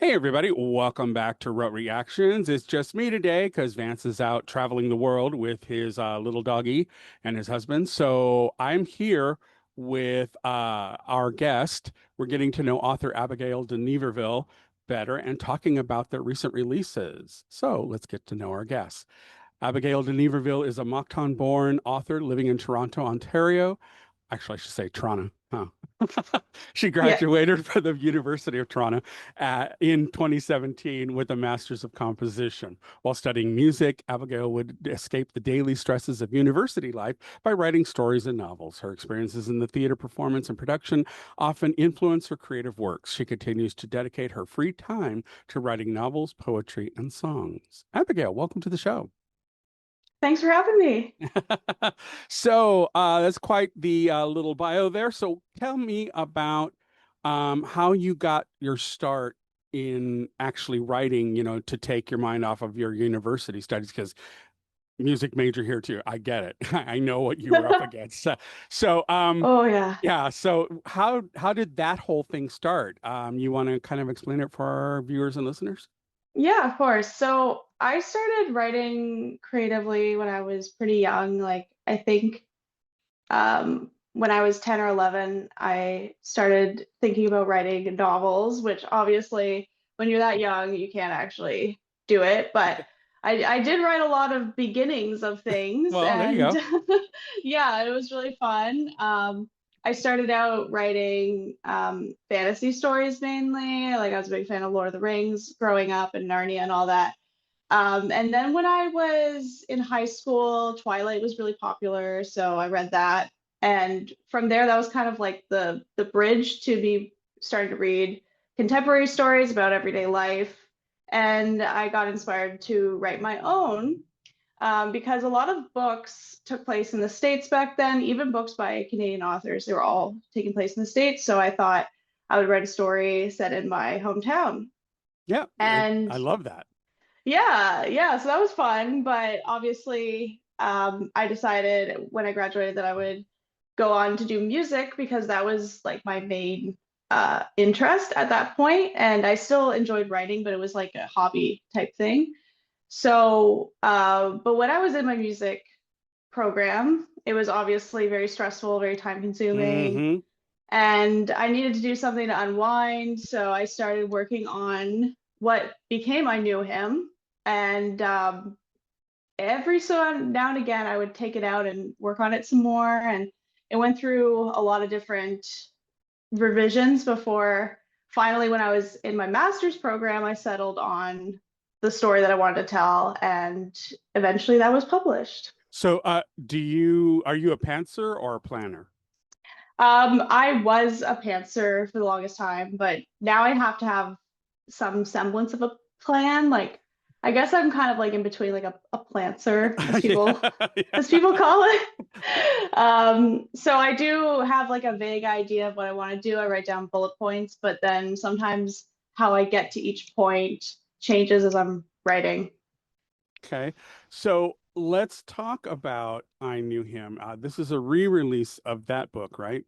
Hey everybody, welcome back to Rote Reactions. It's just me today because Vance is out traveling the world with his little doggy and his husband. So I'm here with our guest. We're getting to know author Abigail de Niverville better and talking about their recent releases. So let's get to know our guest. Abigail de Niverville is a Moncton-born author living in Toronto, Ontario. Actually, I should say Toronto. Huh. She Yeah. graduated from the University of Toronto in 2017 with a Master's of Composition. While studying music, Abigail would escape the daily stresses of university life by writing stories and novels. Her experiences in the theater, performance, and production often influence her creative works. She continues to dedicate her free time to writing novels, poetry, and songs. Abigail, welcome to the show. Thanks for having me. So that's quite the little bio there. So tell me about how you got your start in actually writing, to take your mind off of your university studies, because music major here too. I get it. I know what you were up against. So Oh yeah. yeah. So how did that whole thing start? You want to kind of explain it for our viewers and listeners? Yeah, of course. So I started writing creatively when I was pretty young. Like I think when I was 10 or 11, I started thinking about writing novels, which obviously when you're that young, you can't actually do it. But I did write a lot of beginnings of things Well, there you and go. yeah, it was really fun. I started out writing fantasy stories mainly. Like I was a big fan of Lord of the Rings growing up and Narnia and all that. And then when I was in high school, Twilight was really popular, so I read that. And from there, that was kind of like the bridge to be starting to read contemporary stories about everyday life. And I got inspired to write my own because a lot of books took place in the States back then, even books by Canadian authors, they were all taking place in the States. So I thought I would write a story set in my hometown. Yeah, And I love that. yeah, so that was fun, but obviously, I decided when I graduated that I would go on to do music because that was like my main interest at that point, and I still enjoyed writing, but it was like a hobby type thing. So, but when I was in my music program, it was obviously very stressful, very time consuming, Hmm. and I needed to do something to unwind. So I started working on what became I Knew Him. And every so now and again, I would take it out and work on it some more. And it went through a lot of different revisions before finally, when I was in my master's program, I settled on the story that I wanted to tell. And eventually that was published. So, are you a pantser or a planner? I was a pantser for the longest time, but now I have to have some semblance of a plan. Like, I guess I'm kind of like in between, like a plantser, Yeah, as yeah. people call it. So I do have like a vague idea of what I want to do. I write down bullet points, but then sometimes how I get to each point changes as I'm writing. Okay. So let's talk about I Knew Him. This is a re-release of that book, right?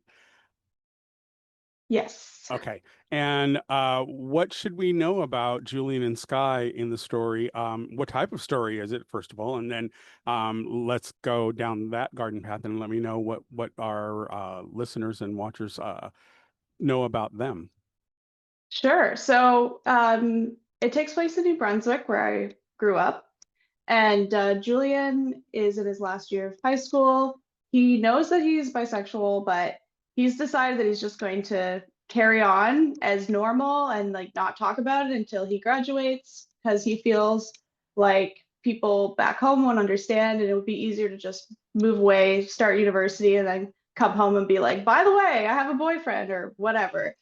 Yes. Okay. And what should we know about Julian and Sky in the story? What type of story is it, first of all? And then let's go down that garden path and let me know what our listeners and watchers know about them. Sure. So it takes place in New Brunswick, where I grew up. And Julian is in his last year of high school. He knows that he's bisexual, but he's decided that he's just going to carry on as normal and like not talk about it until he graduates because he feels like people back home won't understand and it would be easier to just move away, start university, and then come home and be like, by the way, I have a boyfriend or whatever.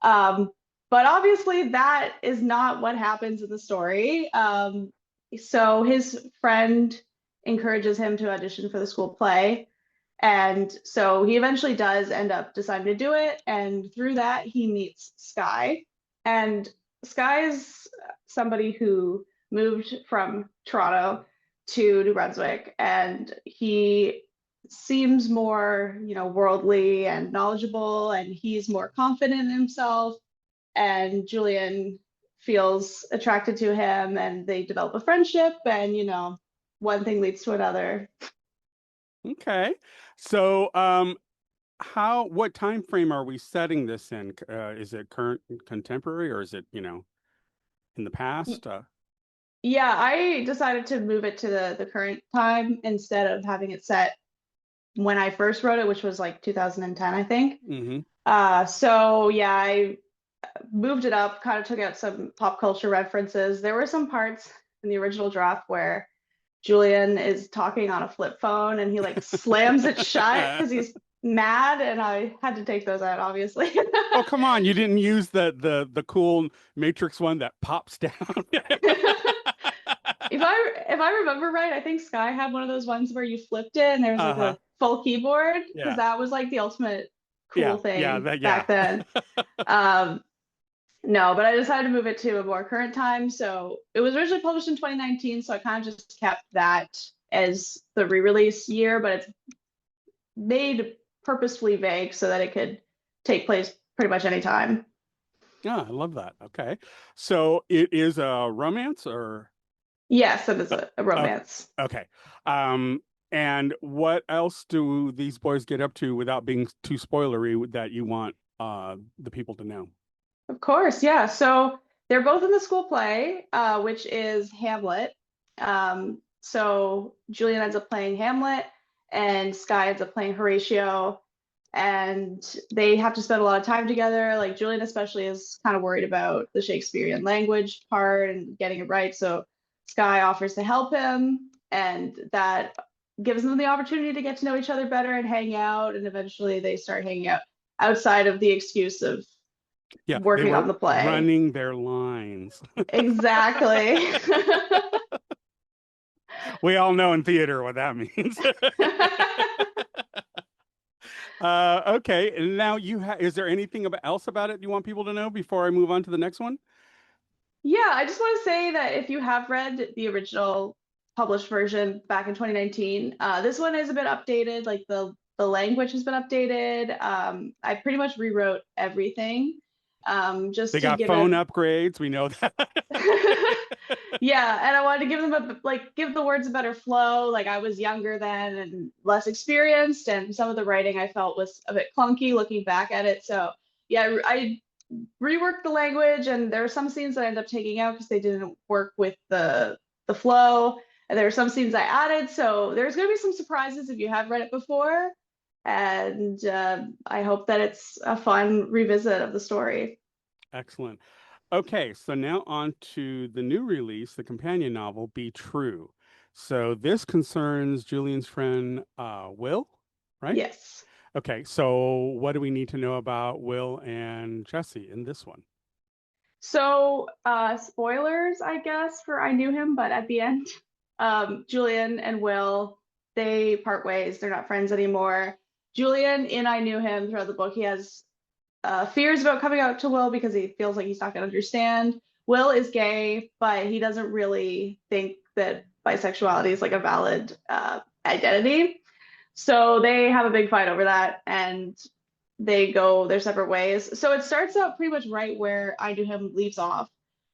Um, but obviously, that is not what happens in the story. So his friend encourages him to audition for the school play. And so he eventually does end up deciding to do it. And through that, he meets Sky. And Sky is somebody who moved from Toronto to New Brunswick. And he seems more, worldly and knowledgeable, and he's more confident in himself. And Julian feels attracted to him, and they develop a friendship, and one thing leads to another. Okay. So, what time frame are we setting this in? Is it current contemporary or is it, in the past? Yeah, I decided to move it to the current time instead of having it set when I first wrote it, which was like 2010, I think. Mm-hmm. So yeah, I moved it up, kind of took out some pop culture references. There were some parts in the original draft where Julian is talking on a flip phone and he like slams it shut because he's mad, and I had to take those out, obviously. Oh, come on. You didn't use the cool Matrix one that pops down. If I remember right, I think Sky had one of those ones where you flipped it and there was like Uh-huh. a full keyboard, because Yeah. that was like the ultimate Yeah. cool Yeah. thing Yeah. back then. Um, no, but I decided to move it to a more current time. So it was originally published in 2019, so I kind of just kept that as the re-release year, but it's made purposefully vague so that it could take place pretty much any time. Yeah, I love that. Okay. So it is a romance or Yes, it is a okay. romance. Okay. Um, and what else do these boys get up to without being too spoilery that you want the people to know? Of course, yeah. So they're both in the school play, which is Hamlet. So Julian ends up playing Hamlet, and Sky ends up playing Horatio, and they have to spend a lot of time together. Like Julian especially is kind of worried about the Shakespearean language part and getting it right. So Sky offers to help him, and that gives them the opportunity to get to know each other better and hang out. And eventually they start hanging out outside of the excuse of Yeah, they working on were the play. running their lines. Exactly. We all know in theater what that means. Okay, and now is there anything else about it you want people to know before I move on to the next one? Yeah, I just want to say that if you have read the original published version back in 2019, this one is a bit updated. Like the language has been updated. I pretty much rewrote everything, They just to got give phone it. upgrades, we know that. Yeah, and I wanted to give them give the words a better flow. Like I was younger then and less experienced, and some of the writing I felt was a bit clunky looking back at it. So yeah, I reworked the language, and there are some scenes that I ended up taking out because they didn't work with the flow. And there are some scenes I added, so there's going to be some surprises if you have read it before. And I hope that it's a fun revisit of the story. Excellent. Okay, so now on to the new release, the companion novel, Be True. So this concerns Julian's friend Will, right? Yes. Okay, so what do we need to know about Will and Jesse in this one? So, spoilers, I guess, for I Knew Him, but at the end, Julian and Will, they part ways. They're not friends anymore. Julian, in I Knew Him, throughout the book, he has fears about coming out to Will because he feels like he's not going to understand. Will is gay, but he doesn't really think that bisexuality is like a valid identity. So they have a big fight over that, and they go their separate ways. So it starts out pretty much right where I Do Him leaves off.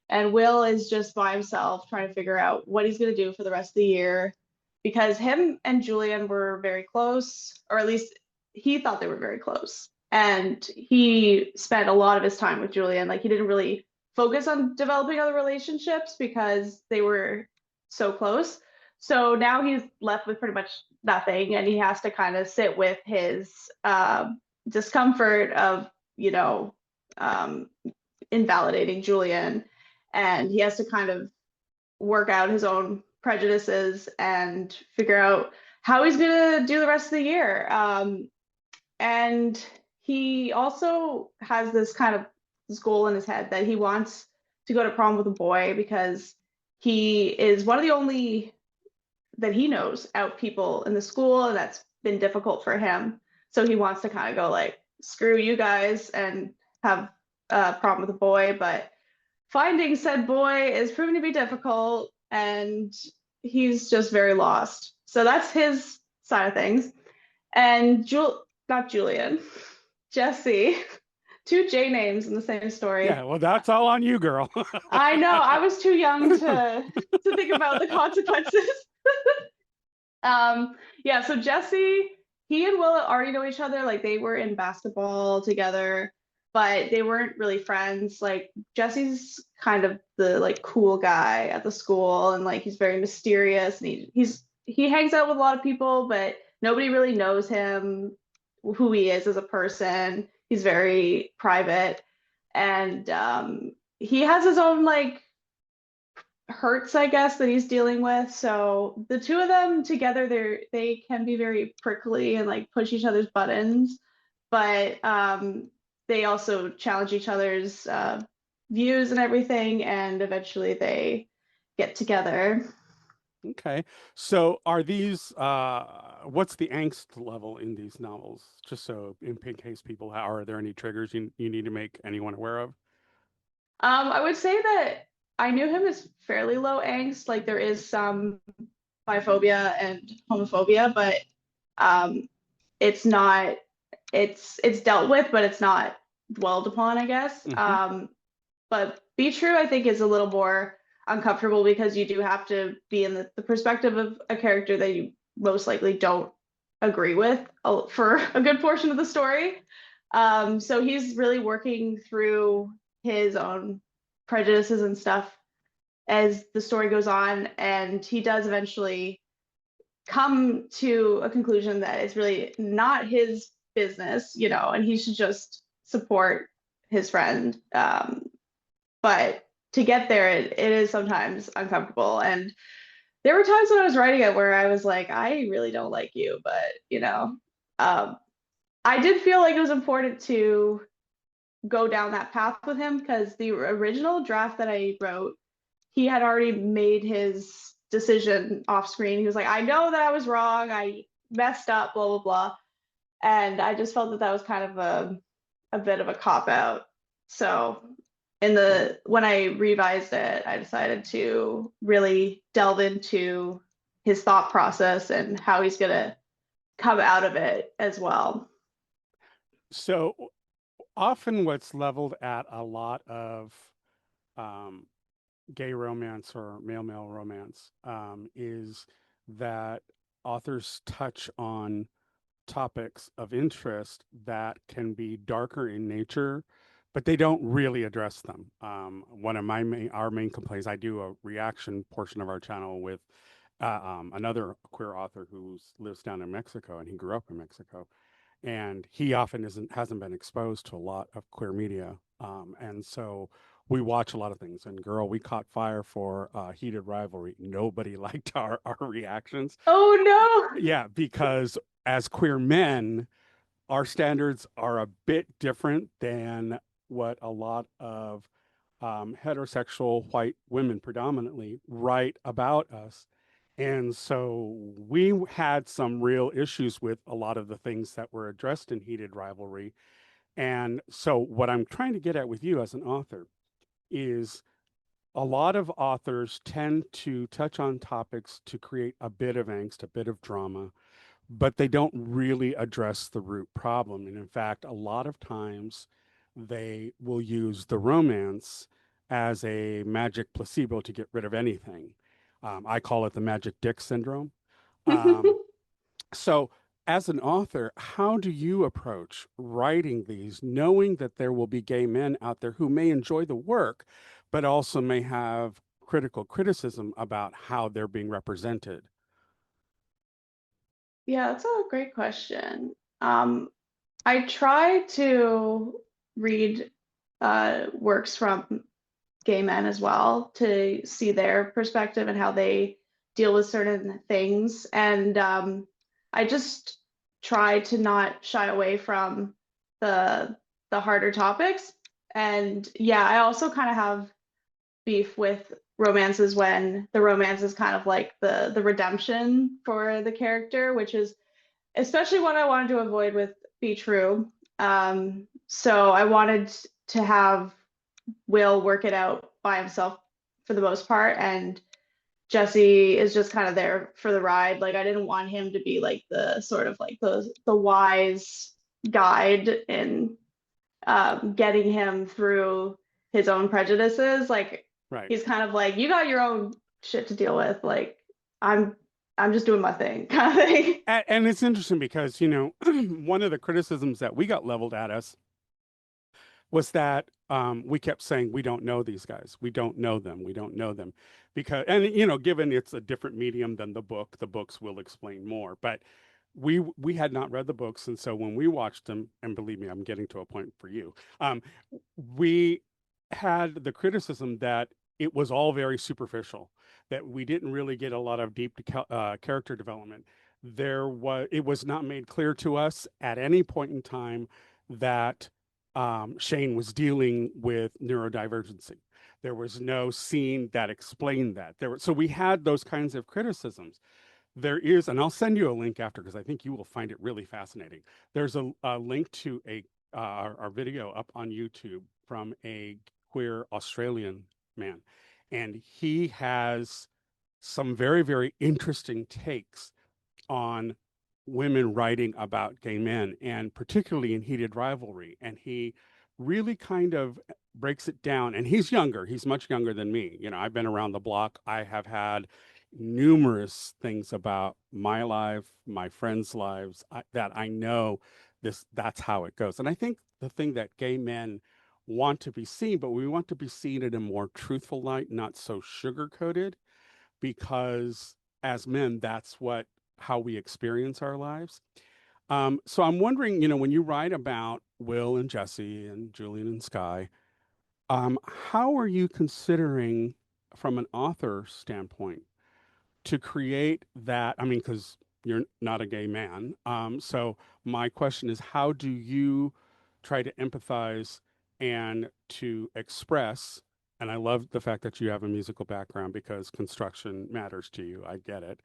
And Will is just by himself trying to figure out what he's going to do for the rest of the year, because him and Julian were very close, or at least he thought they were very close. And he spent a lot of his time with Julian. Like he didn't really focus on developing other relationships because they were so close. So now he's left with pretty much nothing, and he has to kind of sit with his discomfort of, um, invalidating Julian, and he has to kind of work out his own prejudices and figure out how he's going to do the rest of the year. And he also has this kind of this goal in his head that he wants to go to prom with a boy because he is one of the only that he knows out people in the school, and that's been difficult for him. So he wants to kind of go like, screw you guys, and have a prom with a boy. But finding said boy is proving to be difficult, and he's just very lost. So that's his side of things. And not Julian, Jesse two J names in the same Yeah, story. well, that's all on you, girl. I know, I was too young to think about the consequences. Yeah, so Jesse, he and Will already know each other. Like they were in basketball together, but they weren't really friends. Like Jesse's kind of the like cool guy at the school, and like he's very mysterious, and he hangs out with a lot of people, but nobody really knows him, who he is as a person. He's very private, and he has his own like hurts, I guess, that he's dealing with. So the two of them together, they can be very prickly and like push each other's buttons, but they also challenge each other's views and everything, and eventually they get together. Okay. So are these what's the angst level in these novels? Just so in case people are there any triggers you need to make anyone aware of? I would say that I knew him as fairly low angst. Like there is some biphobia and homophobia, but um, it's not it's dealt with, but it's not dwelled upon, I guess. Hmm. But Be True, I think, is a little more uncomfortable because you do have to be in the perspective of a character that you most likely don't agree with for a good portion of the story. So he's really working through his own prejudices and stuff as the story goes on, and he does eventually come to a conclusion that it's really not his business, and he should just support his friend. But to get there, it is sometimes uncomfortable. And there were times when I was writing it where I was like, I really don't like you, but um, I did feel like it was important to go down that path with him because the original draft that I wrote, he had already made his decision off screen. He was like, I know that I was wrong. I messed up, blah, blah, blah. And I just felt that that was kind of a bit of a cop out. So when I revised it, I decided to really delve into his thought process and how he's gonna come out of it as well. So often what's leveled at a lot of um, gay romance or male romance is that authors touch on topics of interest that can be darker in nature, but they don't really address them. One of our main complaints, I do a reaction portion of our channel with another queer author who lives down in Mexico, and he grew up in Mexico, and he often hasn't been exposed to a lot of queer media, and so we watch a lot of things. And girl, we caught fire for Heated Rivalry. Nobody liked our reactions. Oh no! Yeah, because as queer men, our standards are a bit different than what a lot of heterosexual white women predominantly write about us. And so we had some real issues with a lot of the things that were addressed in Heated Rivalry. And so, what I'm trying to get at with you as an author is a lot of authors tend to touch on topics to create a bit of angst, a bit of drama, but they don't really address the root problem. And in fact, a lot of times they will use the romance as a magic placebo to get rid of anything. I call it the magic dick syndrome. Um, so, as an author, how do you approach writing these, knowing that there will be gay men out there who may enjoy the work, but also may have critical criticism about how they're being represented? Yeah, that's a great question. I try to read works from gay men as well to see their perspective and how they deal with certain things. And I just try to not shy away from the the harder topics. And yeah, I also kind of have beef with romances when the romance is kind of like the redemption for the character, which is especially what I wanted to avoid with Be True. So I wanted to have Will work it out by himself for the most part, and Jesse is just kind of there for the ride. Like I didn't want him to be like the sort of like the wise guide in getting him through his own prejudices. Like Right. he's kind of like, you got your own shit to deal with. Like I'm I'm just doing my thing kind of thing. And it's interesting because, one of the criticisms that we got leveled at us was that we kept saying we don't know these guys, we don't know them, we don't know them, because and given it's a different medium than the books will explain more, but we had not read the books, and so when we watched them, and believe me, I'm getting to a point for you, we had the criticism that it was all very superficial, that we didn't really get a lot of deep character development. It was not made clear to us at any point in time that Shane was dealing with neurodivergency. There was no scene that explained that. So we had those kinds of criticisms. There is, and I'll send you a link after because I think you will find it really fascinating. There's a link to our video up on YouTube from a queer Australian man, and he has some very, very interesting takes on women writing about gay men, and particularly in heated rivalry. And he really kind of breaks it down. And he's younger, he's much younger than me. I've been around the block. I have had numerous things about my life, my friends' lives, that I know that's how it goes. And I think the thing that gay men want to be seen, but we want to be seen in a more truthful light, not so sugar coated, because as men, that's what how we experience our lives. So I'm wondering, when you write about Will and Jesse and Julian and Sky, how are you considering, from an author standpoint, to create that? I mean, because you're not a gay man. So my question is, how do you try to empathize and to express? And I love the fact that you have a musical background because construction matters to you. I get it.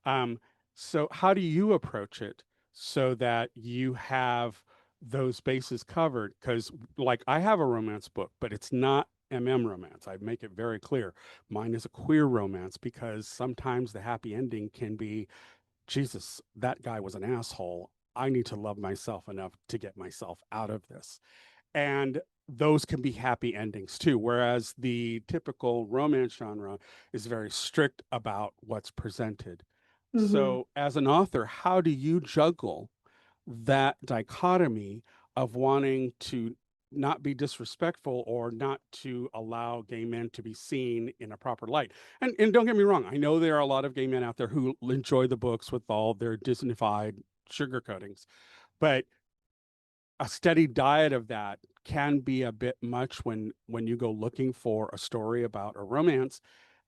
Um, so how do you approach it so that you have those bases covered? Because, like, I have a romance book, but it's not romance. I make it very clear. Mine is a queer romance because sometimes the happy ending can be, Jesus, that guy was an asshole. I need to love myself enough to get myself out of this. And those can be happy endings too. Whereas the typical romance genre is very strict about what's presented. Hmm. So, as an author, how do you juggle that dichotomy of wanting to not be disrespectful or not to allow gay men to be seen in a proper light? And don't get me wrong, I know there are a lot of gay men out there who enjoy the books with all their Disneyfied sugar coatings, but a steady diet of that can be a bit much when you go looking for a story about a romance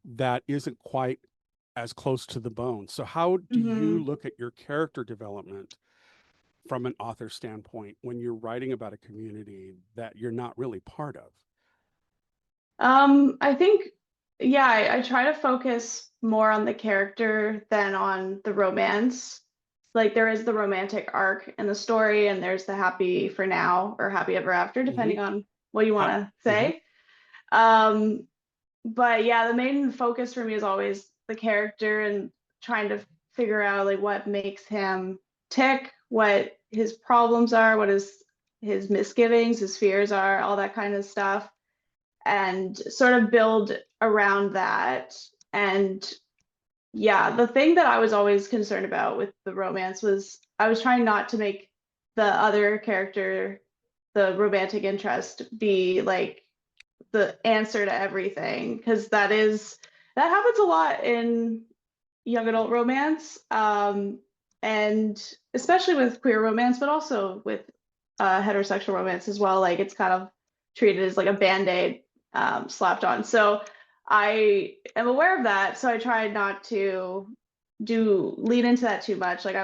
that isn't quite as close to the bone. So how do you Hmm. look at your character development from an author standpoint when you're writing about a community that you're not really part of? I think, yeah, I try to focus more on the character than on the romance. Like there is the romantic arc in the story, and there's the happy for now or happy ever after, Mm-hmm. depending on what you want Yep. to Mm-hmm. say. Um, but yeah, the main focus for me is always the character and trying to figure out like what makes him tick, what his problems are, what his misgivings, his fears are, all that kind of stuff, and sort of build around that. And yeah, the thing that I was always concerned about with the romance was I was trying not to make the other character, the romantic interest, be like the answer to everything, because that happens a lot in young adult romance, and especially with queer romance, but also with heterosexual romance as well. Like it's kind of treated as like a band-aid slapped on. So I am aware of that. So I try not to do lean into that too much. Like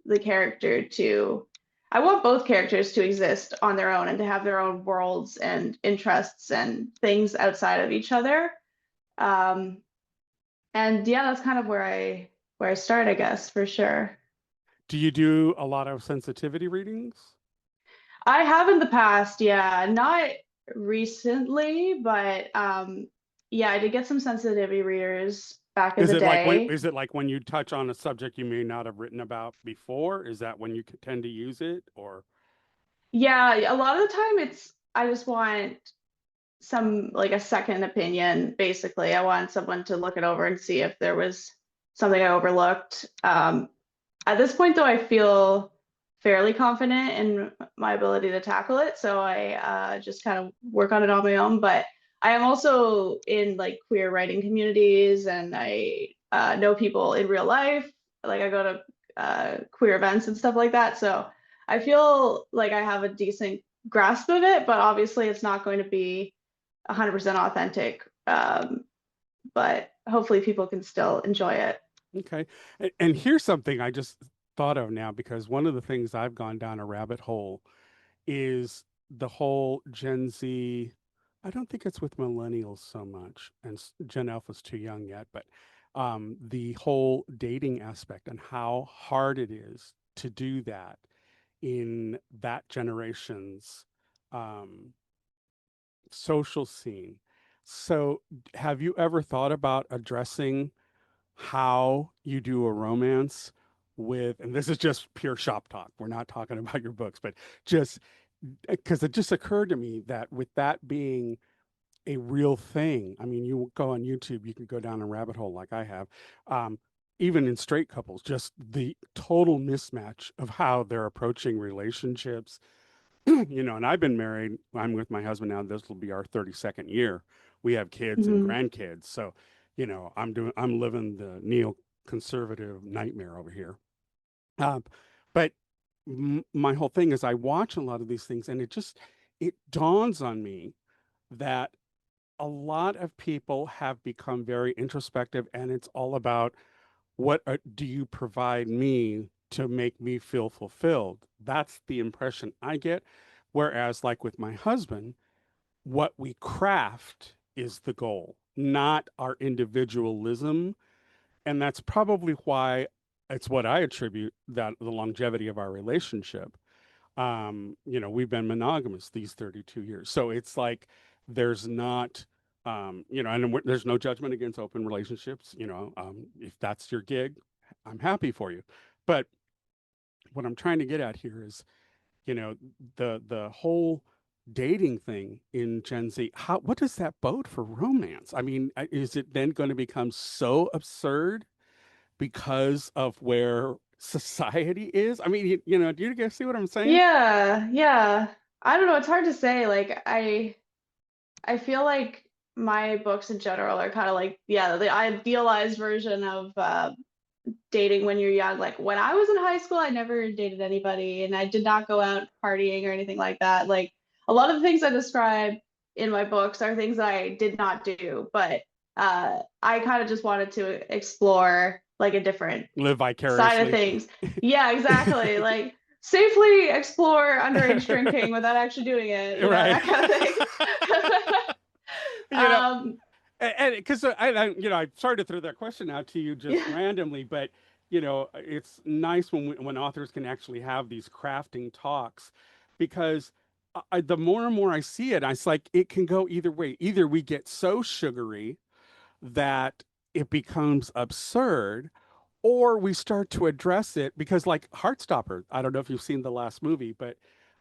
the character to, I want both characters to exist on their own and to have their own worlds and interests and things outside of each other. Um, and yeah, that's kind of where I start, I guess, for sure. Do you do a lot of sensitivity readings? I have in the past, yeah, not recently, but yeah, I did get some sensitivity readers back in the day. Is it like when you touch on a subject you may not have written about before? Is that when you tend to use it, or? Yeah, a lot of the time I just want some like a second opinion, basically. I want someone to look it over and see if there was something I overlooked. At this point, though, I feel fairly confident in my ability to tackle it, so I just kind of work on it on my own. But I am also in like queer writing communities, and I know people in real life. Like I go to queer events and stuff like that, so I feel like I have a decent grasp of it. But obviously, it's not going to be 100% authentic. But hopefully, people can still enjoy it. Okay. And here's something I just thought of now, because one of the things I've gone down a rabbit hole is the whole Gen Z. I don't think it's with millennials so much, and Gen Alpha's too young yet, but the whole dating aspect and how hard it is to do that in that generation's um, social scene. So, have you ever thought about addressing how you do a romance with, and this is just pure shop talk. We're not talking about your books, but just because it just occurred to me that with that being a real thing, I mean, you go on YouTube, you can go down a rabbit hole like I have. Um, Even in straight couples, just the total mismatch of how they're approaching relationships, and I've been married. I'm with my husband now. This will be our 32nd year. We have kids and Mhm. grandkids. So, I'm living the neoconservative nightmare over here. But my whole thing is I watch a lot of these things, and it dawns on me that a lot of people have become very introspective, and it's all about what do you provide me to make me feel fulfilled? That's the impression I get. Whereas, like with my husband, what we craft is the goal, not our individualism. And that's probably why it's what I attribute that the longevity of our relationship. We've been monogamous these 32 years. So it's like there's not, and there's no judgment against open relationships. If that's your gig, I'm happy for you. But what I'm trying to get at here is, you know, the whole dating thing in Gen Z. What does that bode for romance? I mean, is it then going to become so absurd because of where society is? I mean, do you guys see what I'm saying? Yeah, yeah. I don't know, it's hard to say. Like I feel like my books in general are kind of like, yeah, the idealized version of dating when you're young. Like when I was in high school, I never dated anybody and I did not go out partying or anything like that. Like a lot of the things I describe in my books are things that I did not do, but I kind of just wanted to explore like a different Live side of vicariously. things. Yeah, exactly. Like safely explore underage drinking without actually doing it, Right. that kind of thing. you know, Um, and because I sorry to throw that question out to you just yeah. randomly, but it's nice when authors can actually have these crafting talks, because the more and more I see it, it's like it can go either way. Either we get so sugary that it becomes absurd, or we start to address it, because like Heartstopper, I don't know if you've seen the last movie, but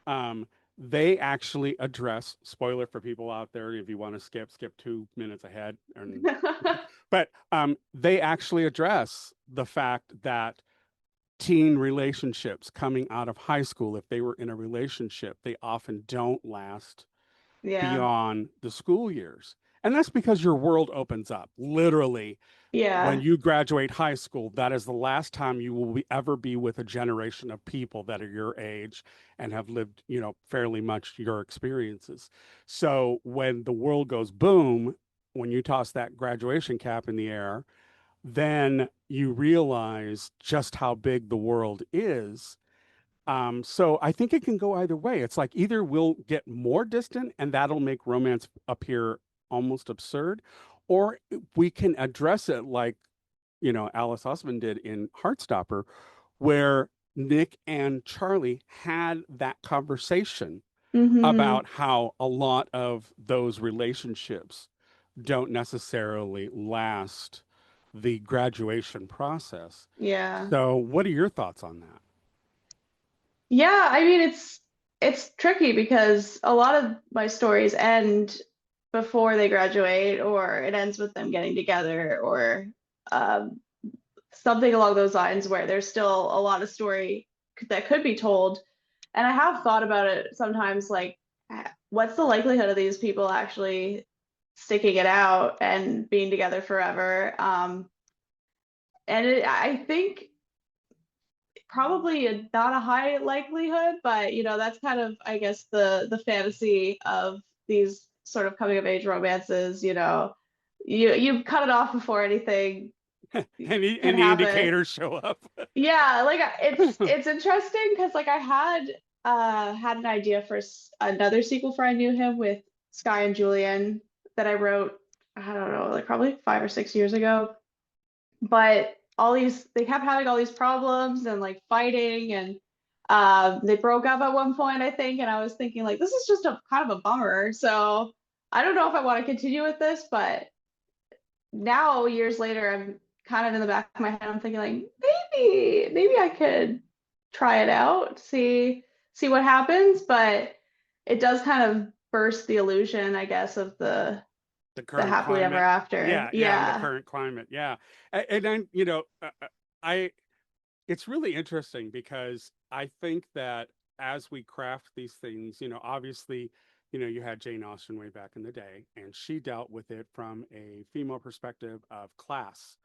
um they actually address, spoiler for people out there, if you want to skip 2 minutes ahead, and but they actually address the fact that teen relationships coming out of high school, if they were in a relationship, they often don't last Yeah. beyond the school years. And that's because your world opens up. Literally, when Yeah. you graduate high school, that is the last time you will ever be with a generation of people that are your age and have lived, fairly much your experiences. So when the world goes boom, when you toss that graduation cap in the air, then you realize just how big the world is. So I think it can go either way. It's like either we'll get more distant and that'll make romance appear almost absurd, or we can address it like, Alice Osman did in Heartstopper, where Nick and Charlie had that conversation Hmm. about how a lot of those relationships don't necessarily last the graduation process. Yeah. So, what are your thoughts on that? Yeah, I mean it's tricky because a lot of my stories end before they graduate, or it ends with them getting together, or um, something along those lines where there's still a lot of story that could be told. And I have thought about it sometimes, like, what's the likelihood of these people actually sticking it out and being together forever? I think probably not a high likelihood, but that's kind of, I guess, the fantasy of these sort of coming of age romances. You cut it off before anything can Any happen. indicators show up. Yeah, like it's interesting because like I had an idea for another sequel for I Knew Him with Sky and Julian that I wrote, I don't know, like probably 5 or 6 years ago. But they kept having all these problems and like fighting, and they broke up at one point, I think, and I was thinking like this is just a kind of a bummer. So I don't know if I want to continue with this, but now years later, I'm kind of in the back of my head, I'm thinking like maybe I could try it out, see what happens, but it does kind of burst the illusion, I guess, of The the current happily ever climate. after. Yeah, and the Yeah. current climate. Yeah. And then, I it's really interesting because I think that as we craft these things, obviously, you had Jane Austen way back in the day, and she dealt with it from a female perspective of class.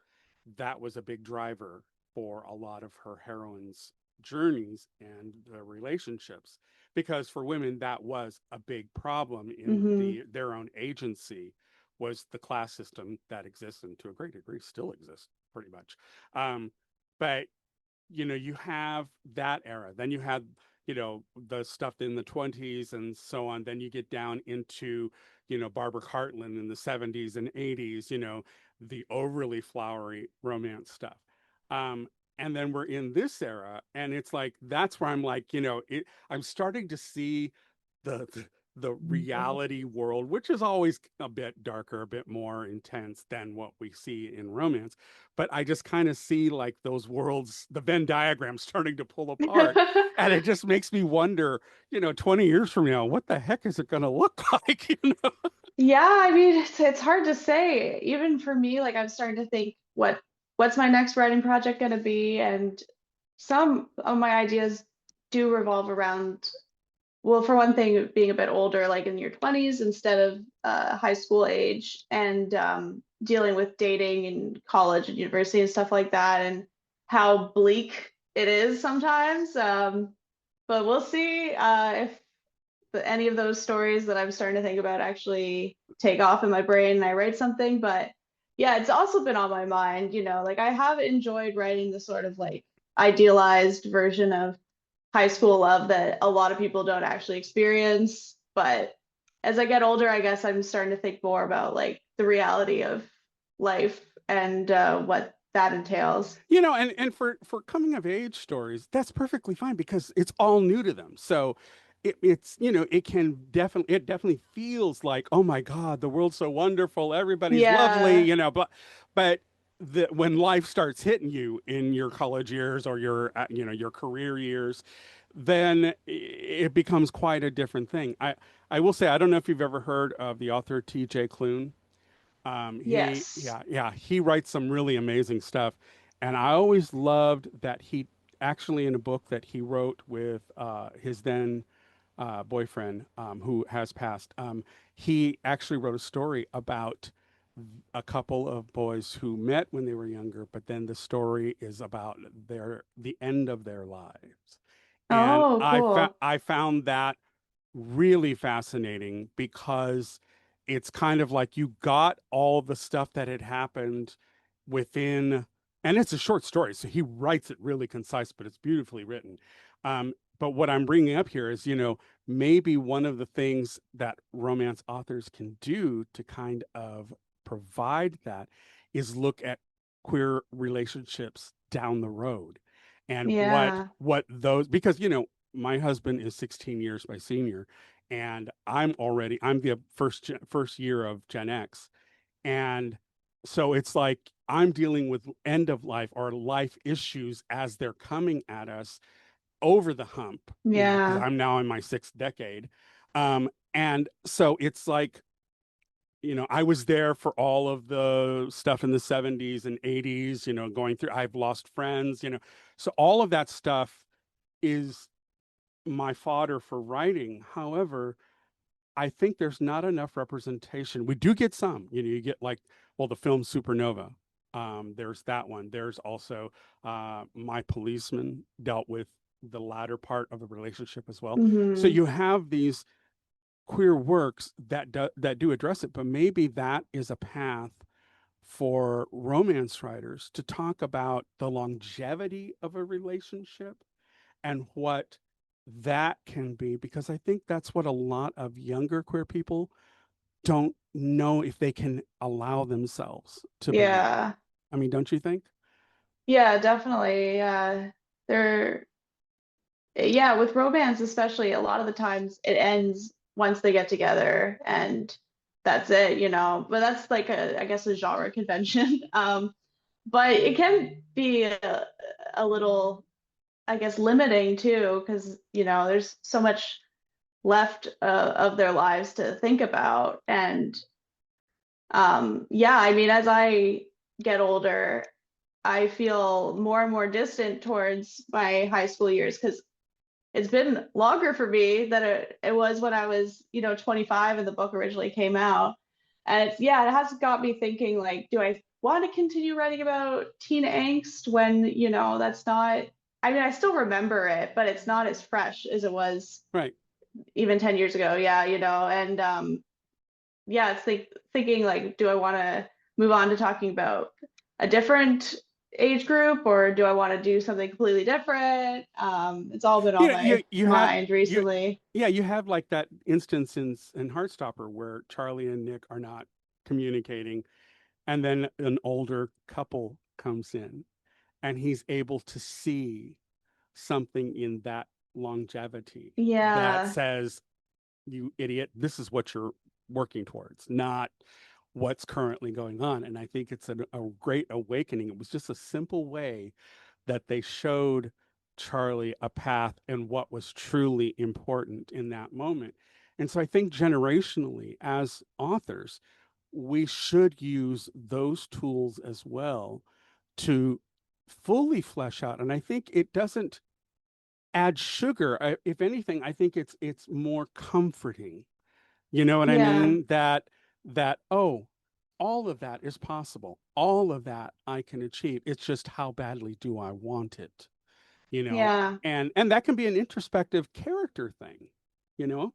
That was a big driver for a lot of her heroines' journeys and the relationships, because for women that was a big problem in Hmm. their own agency, was the class system that exists and to a great degree still exists pretty much. But you have that era. Then you had, the stuff in the 20s and so on. Then you get down into, Barbara Cartland in the 70s and 80s, the overly flowery romance stuff. Um, and then we're in this era, and it's like that's where I'm like, I'm starting to see the the reality world, which is always a bit darker, a bit more intense than what we see in romance. But I just kind of see like those worlds, the Venn diagram starting to pull apart. And it just makes me wonder, 20 years from now, what the heck is it going to look like? Yeah, I mean, it's hard to say. Even for me, like I'm starting to think what's my next writing project going to be, and some of my ideas do revolve around, well, for one thing, being a bit older, like in your 20s instead of high school age, and dealing with dating and college and university and stuff like that, and how bleak it is sometimes. But we'll see if any of those stories that I'm starting to think about actually take off in my brain and I write something. But yeah, it's also been on my mind, like I have enjoyed writing the sort of like idealized version of high school love that a lot of people don't actually experience. But as I get older, I guess I'm starting to think more about like the reality of life and what that entails. And for coming of age stories, that's perfectly fine because it's all new to them. So it's it definitely feels like, oh my God, the world's so wonderful, everybody's lovely, Yeah. but when life starts hitting you in your college years or your your career years, then it becomes quite a different thing. I will say, I don't know if you've ever heard of the author T.J. Klune. Yes. He writes some really amazing stuff, and I always loved that he actually, in a book that he wrote with his then boyfriend, who has passed, he actually wrote a story about a couple of boys who met when they were younger, but then the story is about the end of their lives. And Oh, cool. I found that really fascinating because it's kind of like you got all the stuff that had happened within, and it's a short story, so he writes it really concise, but it's beautifully written. But what I'm bringing up here is, maybe one of the things that romance authors can do to kind of provide that is look at queer relationships down the road and Yeah. what those, because my husband is 16 years my senior, and I'm the first year of Gen X, and so it's like I'm dealing with end of life or life issues as they're coming at us, over the hump, because Yeah. I'm now in my sixth decade. And so it's like, I was there for all of the stuff in the 70s and 80s, going through, I've lost friends, so all of that stuff is my fodder for writing. However, I think there's not enough representation. We do get some, you get like, well, the film Supernova. There's that one. There's also My Policeman dealt with the latter part of the relationship as well. So Hmm. you have these queer works that do address it, but maybe that is a path for romance writers to talk about the longevity of a relationship and what that can be, because I think that's what a lot of younger queer people don't know if they can allow themselves to believe. Yeah. I mean, don't you think? Yeah, definitely. There, yeah, with romance especially, a lot of the times it ends once they get together and that's it, you know. But that's like I guess a genre convention. But it can be a little, I guess, limiting too, because there's so much left of their lives to think about. And yeah, I mean, as I get older, I feel more and more distant towards my high school years because it's been longer for me than it was when I was, 25 and the book originally came out. And yeah, it has got me thinking like, do I want to continue writing about teen angst when, that's not, I mean, I still remember it, but it's not as fresh as it was Right. even 10 years ago. Yeah, and yeah, it's like thinking like, do I want to move on to talking about a different age group or do I want to do something completely different? It's all been You on know, you my you have mind you recently. yeah, you have like that instance in Heartstopper where Charlie and Nick are not communicating, and then an older couple comes in, and he's able to see something in that longevity that Yeah, says, you idiot, this is what you're working towards, not what's currently going on. And I think it's a great awakening. It was just a simple way that they showed Charlie a path and what was truly important in that moment. And so I think generationally, as authors, we should use those tools as well to fully flesh out. And I think it doesn't add sugar. If anything, I think it's more comforting. You know what I yeah, mean? That oh, all of that is possible. All of that I can achieve. It's just how badly do I want it? You know, yeah, and that can be an introspective character thing. You know?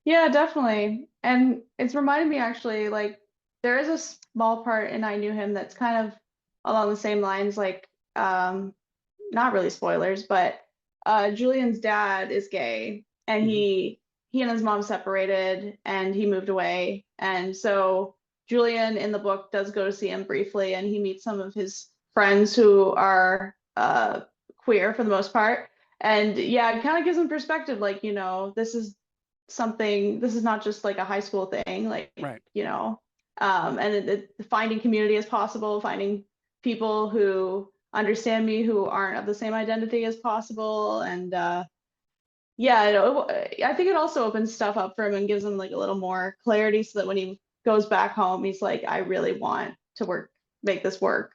yeah, definitely. And it's reminded me actually, like, there is a small part in I Knew Him that's kind of along the same lines, like, not really spoilers, but Julian's dad is gay and Hmm. he and his mom separated and he moved away. And so Julian in the book does go to see him briefly and he meets some of his friends who are queer for the most part. And yeah, it kind of gives him perspective, like, this is something, this is not just like a high school thing, like, Right. and finding community is possible, finding people who understand me who aren't of the same identity as possible. And yeah, I think it also opens stuff up for him and gives him like a little more clarity so that when he goes back home, he's like, I really want to make this work.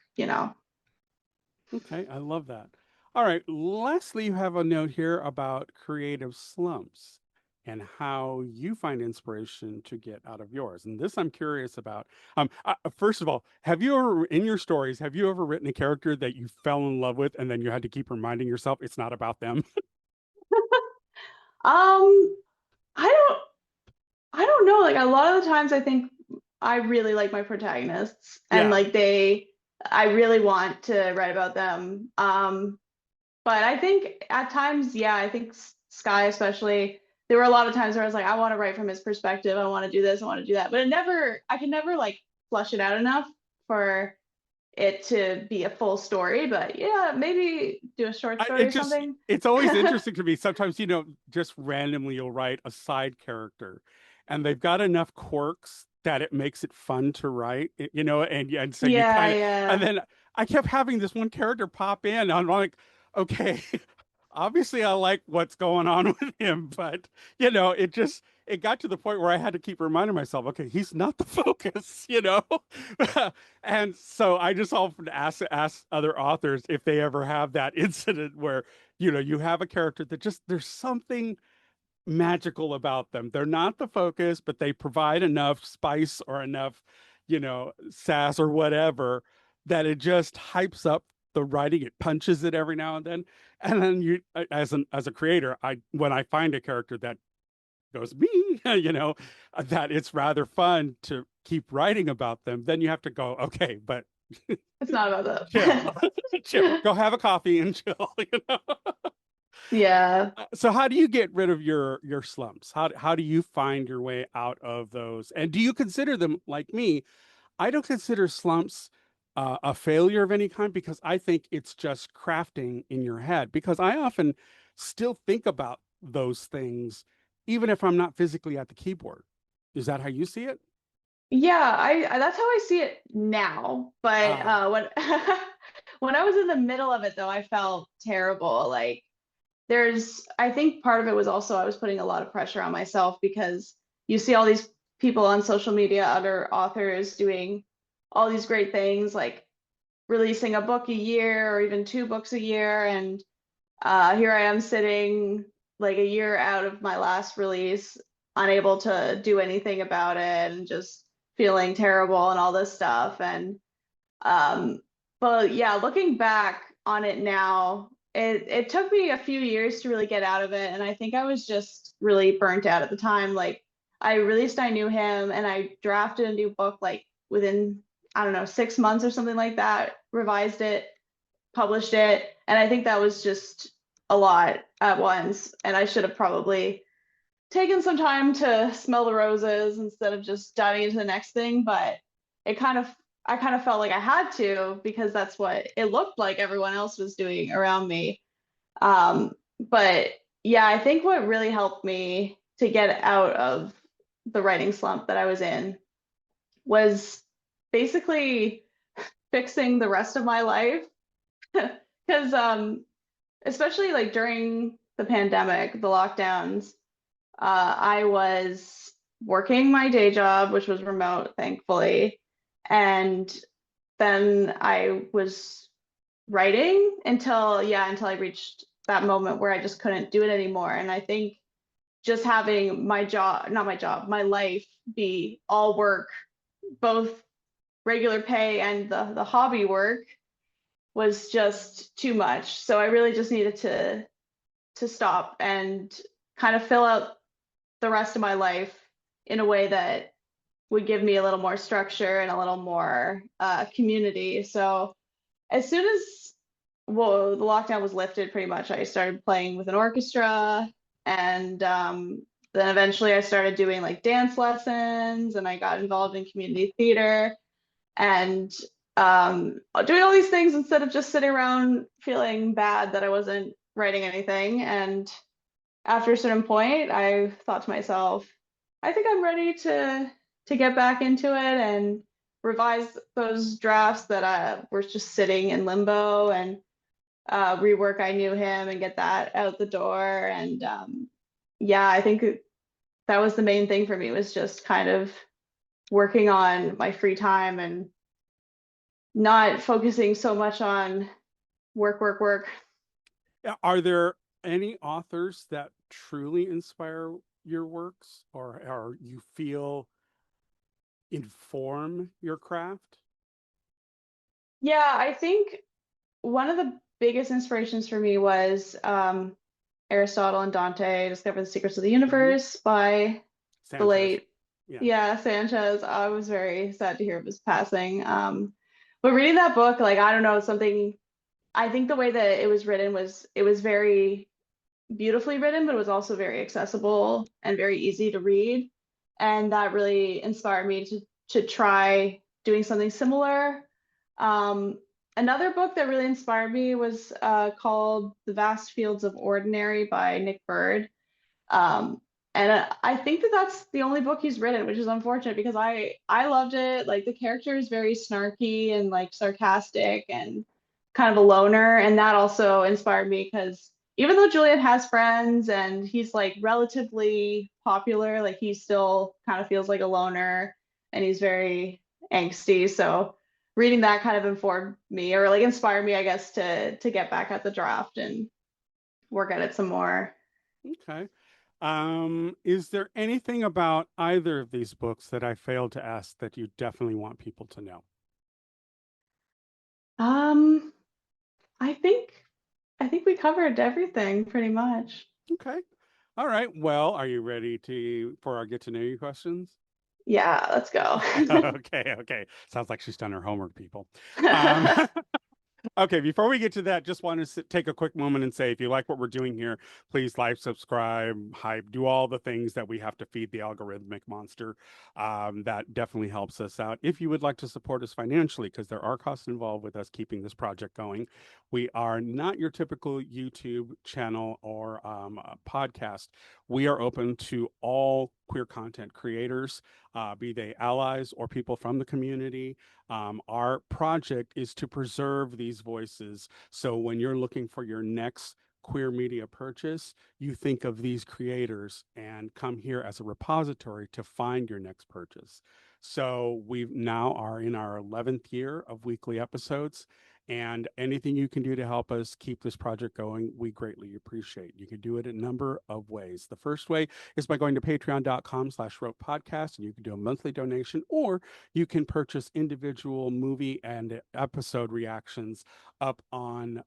Okay, I love that. All right, lastly, you have a note here about creative slumps and how you find inspiration to get out of yours. And this I'm curious about. First of all, have you ever, in your stories, have you ever written a character that you fell in love with and then you had to keep reminding yourself it's not about them? Um, I don't I don't know. Like a lot of the times I think I really like my protagonists and Yeah. like I really want to write about them. But I think at times, yeah, I think Sky especially, there were a lot of times where I was like, I want to write from his perspective. I want to do this, I want to do that. But I can never like flush it out enough for it to be a full story. But yeah, maybe do a short story It or just, something. it's always interesting to me. Sometimes, just randomly you'll write a side character and they've got enough quirks that it makes it fun to write, and so you Yeah, kind of, and yeah. then I kept having this one character pop in. I'm like, okay, obviously I like what's going on with him, but it got to the point where I had to keep reminding myself, okay, he's not the focus. And so I just often ask other authors if they ever have that incident where, you have a character that just there's something magical about them. They're not the focus, but they provide enough spice or enough, sass or whatever that it just hypes up the writing. It punches it every now and then. And then as a creator, I when I find a character that goes me, that it's rather fun to keep writing about them, then you have to go, okay, but It's not about chill, chill, that. go have a coffee and chill. Yeah. So how do you get rid of your slumps? How do you find your way out of those? And do you consider them like me? I don't consider slumps a failure of any kind because I think it's just crafting in your head. Because I often still think about those things, even if I'm not physically at the keyboard. Is that how you see it? Yeah, that's how I see it now. But Ah, when when I was in the middle of it though, I felt terrible. Like I think part of it was also I was putting a lot of pressure on myself because you see all these people on social media, other authors doing all these great things like releasing a book a year or even two books a year. And here I am sitting like a year out of my last release, unable to do anything about it and just feeling terrible and all this stuff. And um, but yeah, looking back on it now, it took me a few years to really get out of it. And I think I was just really burnt out at the time. Like I released I Knew Him and I drafted a new book like within, I don't know, 6 months or something like that, revised it, published it. And I think that was just a lot at once. And I should have probably taken some time to smell the roses instead of just diving into the next thing. But it kind of, I kind of felt like I had to because that's what it looked like everyone else was doing around me. But yeah, I think what really helped me to get out of the writing slump that I was in was basically fixing the rest of my life. Because especially like during the pandemic, the lockdowns, I was working my day job, which was remote, thankfully. And then I was writing until I reached that moment where I just couldn't do it anymore. And I think just having my job, not my job, my life be all work, both regular pay and the hobby work was just too much. So I really just needed to stop and kind of fill out the rest of my life in a way that would give me a little more structure and a little more community. So as soon as well, the lockdown was lifted, pretty much, I started playing with an orchestra, and then eventually I started doing like dance lessons, and I got involved in community theater, and doing all these things instead of just sitting around feeling bad that I wasn't writing anything. And after a certain point, I thought to myself, I think I'm ready to get back into it and revise those drafts that were just sitting in limbo and rework I Knew Him and get that out the door. And yeah, I think that was the main thing for me was just kind of working on my free time and not focusing so much on work, work, work. yeah. Are there any authors that truly inspire your works or you feel inform your craft? Yeah, I think one of the biggest inspirations for me was Aristotle and Dante Discover the Secrets of the Hmm. Universe by the Sanchez. late, Yeah. yeah, Sanchez. I was very sad to hear of his passing. But reading that book, like, I don't know, something, I think the way that it was written was, it was very beautifully written, but it was also very accessible and very easy to read. And that really inspired me to try doing something similar. Um, Another book that really inspired me was called The Vast Fields of Ordinary by Nick Bird. Um, and I think that that's the only book he's written, which is unfortunate because I loved it. Like the character is very snarky and like sarcastic and kind of a loner, and that also inspired me because even though Julian has friends and he's like relatively popular, like he still kind of feels like a loner and he's very angsty. So reading that kind of informed me or like inspired me, I guess, to get back at the draft and work at it some more. Okay. Is there anything about either of these books that I failed to ask that you definitely want people to know? Um, I think I think we covered everything pretty much. Okay. All right. Well, are you ready for our get to know you questions? Yeah, let's go. Okay, okay. Sounds like she's done her homework, people. Um, Okay, before we get to that, just want to take a quick moment and say if you like what we're doing here, please like, subscribe, hype, do all the things that we have to feed the algorithmic monster. That definitely helps us out. If you would like to support us financially, because there are costs involved with us keeping this project going, we are not your typical YouTube channel or podcast. We are open to all queer content creators, be they allies or people from the community. Our project is to preserve these voices. So when you're looking for your next queer media purchase, you think of these creators and come here as a repository to find your next purchase. So we now are in our 11th year of weekly episodes. And anything you can do to help us keep this project going, we greatly appreciate. You can do it a number of ways. The first way is by going to patreon.com/rope podcast, and you can do a monthly donation, or you can purchase individual movie and episode reactions up on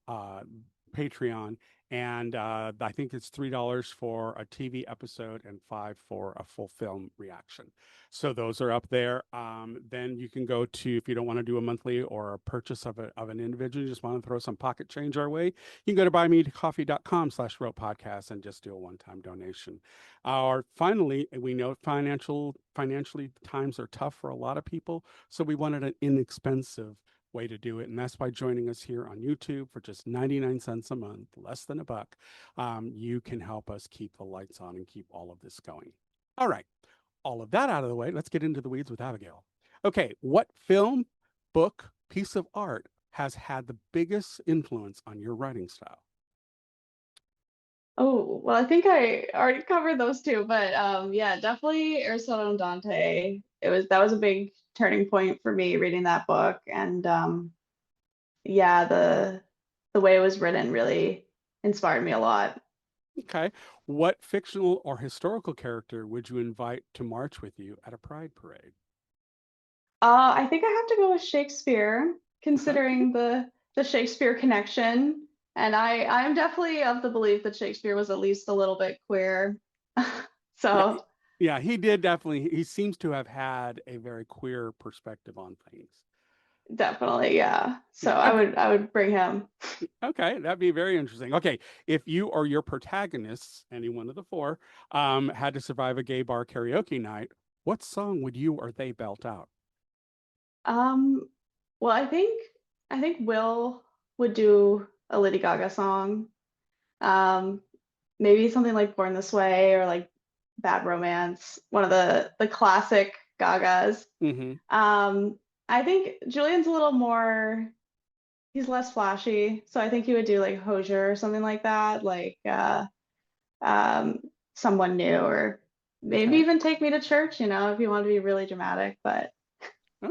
Patreon. And I think it's $3 for a TV episode and 5 for a full film reaction. So those are up there. Then you can go to, if you don't want to do a monthly or a purchase of an individual, you just want to throw some pocket change our way, you can go to buymecoffee.com/rope podcast and just do a one-time donation. Or finally, we know financially times are tough for a lot of people, so we wanted an inexpensive way to do it, and that's by joining us here on YouTube for just 99 cents a month, less than a buck. You can help us keep the lights on and keep all of this going. All right, all of that out of the way, let's get into the weeds with Abigail. Okay, what film, book, piece of art has had the biggest influence on your writing style? Oh, well, I think I already covered those two, but yeah, definitely Aristotle and Dante. That was a big turning point for me reading that book, and yeah, the way it was written really inspired me a lot. Okay, what fictional or historical character would you invite to march with you at a pride parade? I think I have to go with Shakespeare, Okay. considering the Shakespeare connection, and I'm definitely of the belief that Shakespeare was at least a little bit queer. Yeah, So yeah, he did definitely. He seems to have had a very queer perspective on things. definitely, yeah. So Yeah. Okay. I would bring him. Okay, that'd be very interesting. Okay, if you or your protagonists, any one of the four, had to survive a gay bar karaoke night, what song would you or they belt out? Um, well, I think Will would do a Lady Gaga song. Um, maybe something like Born This Way or like Bad Romance, one of the classic Gagas. Mm-hmm. Um, I think Julian's a little more, he's less flashy, so I think he would do like Hozier or something like that, like um Someone New or maybe Okay. even Take Me to Church, if you want to be really dramatic, but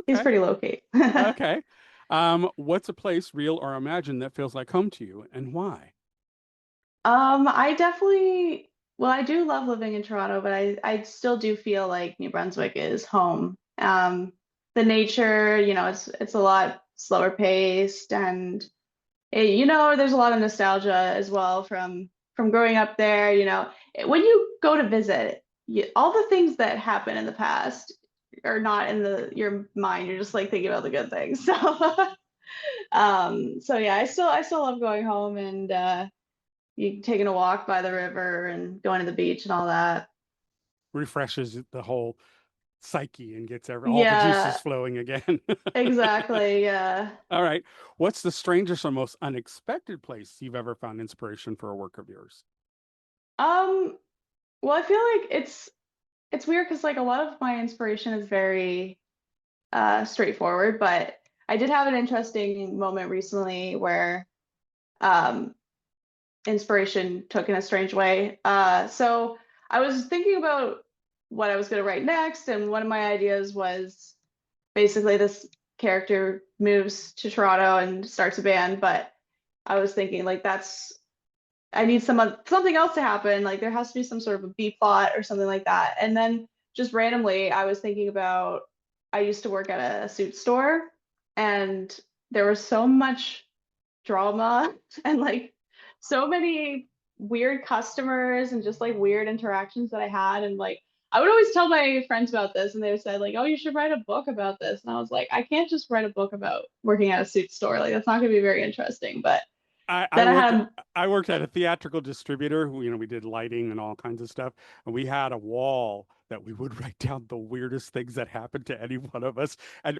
he's Okay. pretty low key. Okay. What's a place, real or imagined, that feels like home to you, and why? I definitely, well, I do love living in Toronto, but I still do feel like New Brunswick is home. The nature, it's a lot slower paced and there's a lot of nostalgia as well from growing up there, When you go to visit, all the things that happened in the past are not in your mind. You're just like thinking about the good things. So yeah, I still love going home and you taking a walk by the river and going to the beach and all that. Refreshes the whole psyche and gets all the juices Yeah, flowing again. exactly. Yeah. All right. What's the strangest or most unexpected place you've ever found inspiration for a work of yours? Um, well, I feel like it's weird because like a lot of my inspiration is very straightforward, but I did have an interesting moment recently where um inspiration took in a strange way. So I was thinking about what I was going to write next, and one of my ideas was basically this character moves to Toronto and starts a band, but I was thinking like I need something else to happen. Like there has to be some sort of a B plot or something like that. And then just randomly, I was thinking about I used to work at a suit store, and there was so much drama and like so many weird customers and just like weird interactions that I had. And like I would always tell my friends about this, and they would say like, "Oh, you should write a book about this." And I was like, "I can't just write a book about working at a suit store. Like that's not going to be very interesting." But I, I then I worked had I worked at a theatrical distributor who, we did lighting and all kinds of stuff. And we had a wall that we would write down the weirdest things that happened to any one of us. And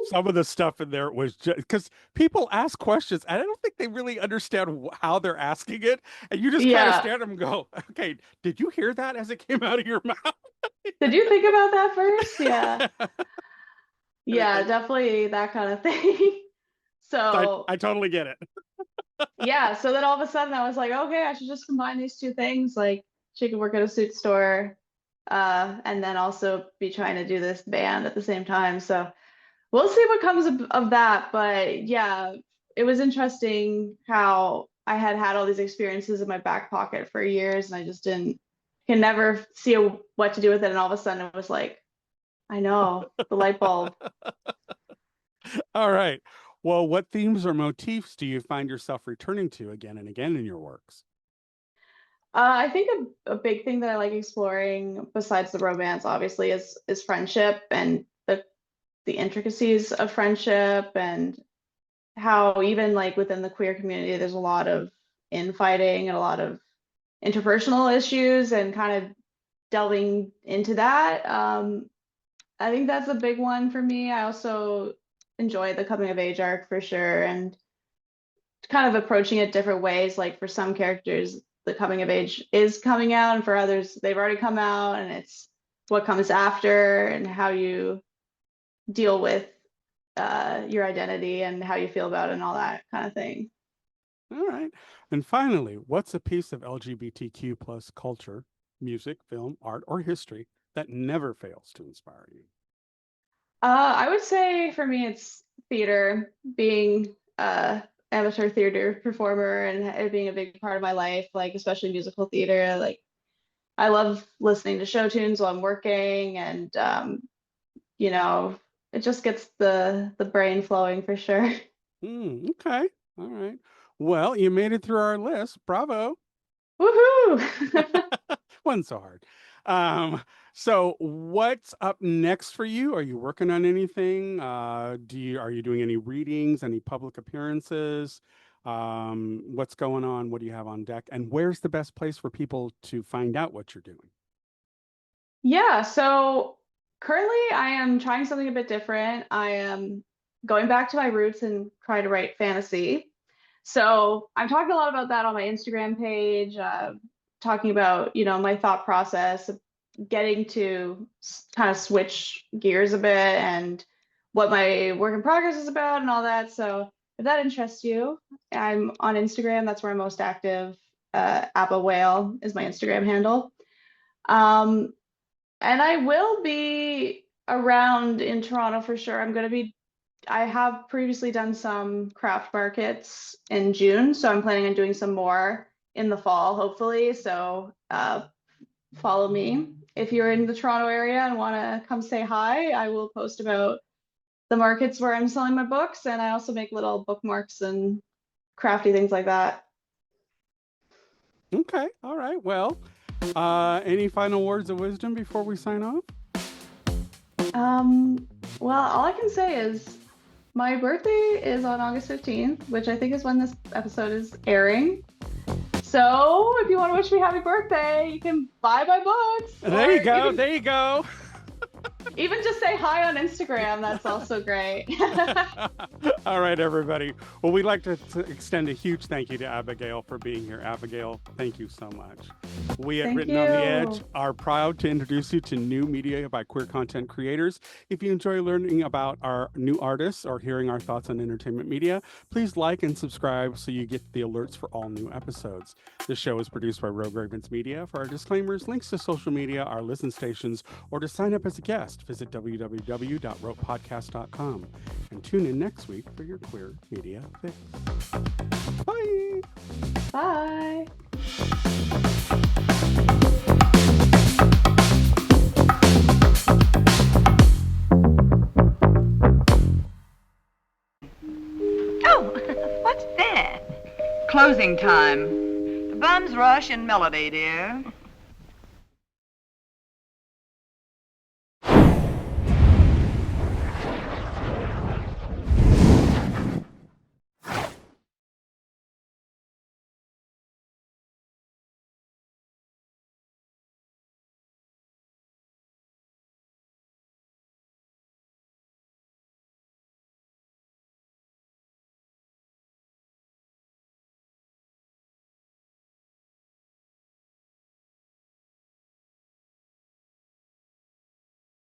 some of the stuff in there was just because people ask questions and I don't think they really understand how they're asking it. And you just kind of yeah. stare at them and go, okay, did you hear that as it came out of your mouth? Did you think about that first? Yeah. And Yeah, definitely that kind of thing. So I totally get it. yeah, so then all of a sudden I was like, okay, I should just combine these two things. Like she could work at a suit store, and then also be trying to do this band at the same time. So we'll see what comes of that. But yeah, it was interesting how I had had all these experiences in my back pocket for years, and I just didn't can never see what to do with it. And all of a sudden it was like, I know, the light bulb. All right. Well, what themes or motifs do you find yourself returning to again and again in your works? I think a big thing that I like exploring, besides the romance, obviously, is friendship and the intricacies of friendship, and how even like within the queer community, there's a lot of infighting and a lot of interpersonal issues, and kind of delving into that. I think that's a big one for me. I also enjoy the coming of age arc for sure, and kind of approaching it different ways. Like for some characters, the coming of age is coming out, and for others, they've already come out, and it's what comes after and how you deal with your identity and how you feel about it and all that kind of thing. All right. And finally, what's a piece of LGBTQ plus culture, music, film, art, or history that never fails to inspire you? I would say for me, it's theater, being amateur theater performer and it being a big part of my life, like especially musical theater. Like I love listening to show tunes while I'm working, and you know, it just gets the brain flowing for sure. Okay. All right. Well, you made it through our list. Bravo. Woohoo! Wasn't so hard. So what's up next for you? Are you working on anything? Are you doing any readings, any public appearances? What's going on? What do you have on deck? And where's the best place for people to find out what you're doing? Yeah, so currently I am trying something a bit different. I am going back to my roots and trying to write fantasy. So I'm talking a lot about that on my Instagram page, talking about, my thought process, of getting to kind of switch gears a bit and what my work in progress is about and all that. So if that interests you, I'm on Instagram. That's where I'm most active. Abba Whale is my Instagram handle. Um, and I will be around in Toronto for sure. I have previously done some craft markets in June, so I'm planning on doing some more in the fall, hopefully. So follow me. If you're in the Toronto area and want to come say hi, I will post about the markets where I'm selling my books, and I also make little bookmarks and crafty things like that. Okay. All right. Well, any final words of wisdom before we sign off? Well, all I can say is my birthday is on August 15th, which I think is when this episode is airing. So if you want to wish me happy birthday, you can buy my books. There you go. There you go. Even just say hi on Instagram. That's also great. All right, everybody. Well, we'd like to extend a huge thank you to Abigail for being here. Abigail, thank you so much. We at Thank Written on the Edge you. are proud to introduce you to new media by queer content creators. If you enjoy learning about our new artists or hearing our thoughts on entertainment media, please like and subscribe so you get the alerts for all new episodes. This show is produced by Rogue Ravens Media. For our disclaimers, links to social media, our listen stations, or to sign up as a guest, visit www.ropepodcast.com. And tune in next week for your queer media fix. Bye! Bye. Oh, what's that? Closing time. The bums rush in melody, dear.